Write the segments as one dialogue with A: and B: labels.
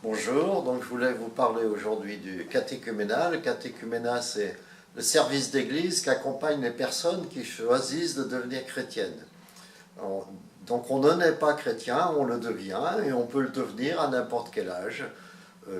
A: Bonjour, donc je voulais vous parler aujourd'hui du catéchuménat. Le catéchuménat, c'est le service d'église qui accompagne les personnes qui choisissent de devenir chrétiennes. Donc on ne naît pas chrétien, on le devient et on peut le devenir à n'importe quel âge.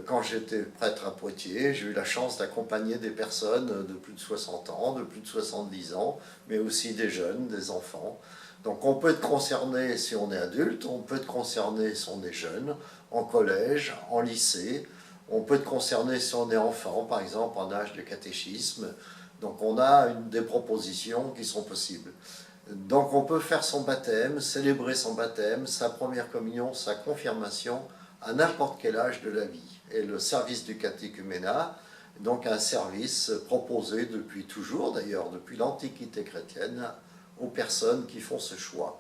A: Quand j'étais prêtre à Poitiers, j'ai eu la chance d'accompagner des personnes de plus de 60 ans, de plus de 70 ans, mais aussi des jeunes, des enfants. Donc on peut être concerné si on est adulte, on peut être concerné si on est jeune, en collège, en lycée, on peut être concerné si on est enfant, par exemple en âge de catéchisme. Donc on a des propositions qui sont possibles. Donc on peut faire son baptême, célébrer son baptême, sa première communion, sa confirmation à n'importe quel âge de la vie. Et le service du catéchuménat, donc un service proposé depuis toujours, d'ailleurs depuis l'Antiquité chrétienne, aux personnes qui font ce choix.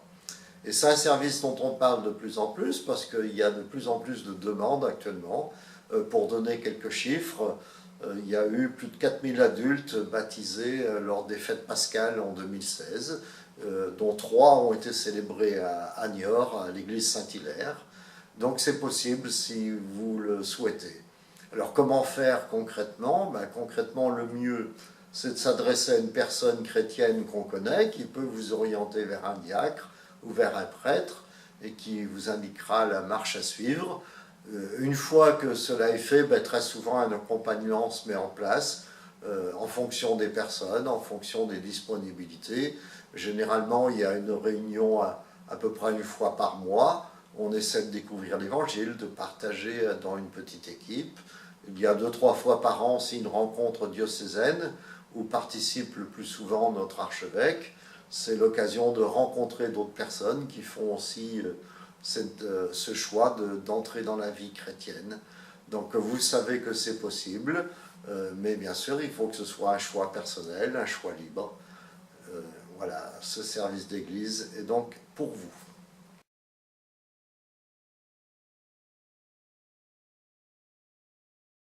A: Et c'est un service dont on parle de plus en plus parce qu'il y a de plus en plus de demandes actuellement. Pour donner quelques chiffres, il y a eu plus de 4000 adultes baptisés lors des fêtes pascales en 2016, dont 3 ont été célébrés à Niort, à l'église Saint-Hilaire. Donc c'est possible si vous le souhaitez. Alors comment faire concrètement? Concrètement, le mieux, c'est de s'adresser à une personne chrétienne qu'on connaît, qui peut vous orienter vers un diacre ou vers un prêtre, et qui vous indiquera la marche à suivre. Une fois que cela est fait, très souvent un accompagnement se met en place en fonction des personnes, en fonction des disponibilités. Généralement, il y a une réunion à peu près une fois par mois. On essaie de découvrir l'Évangile, de partager dans une petite équipe. Il y a 2-3 fois par an aussi une rencontre diocésaine où participe le plus souvent notre archevêque. C'est l'occasion de rencontrer d'autres personnes qui font aussi ce choix d'entrer dans la vie chrétienne. Donc vous savez que c'est possible, mais bien sûr il faut que ce soit un choix personnel, un choix libre. Voilà, ce service d'église est donc pour vous.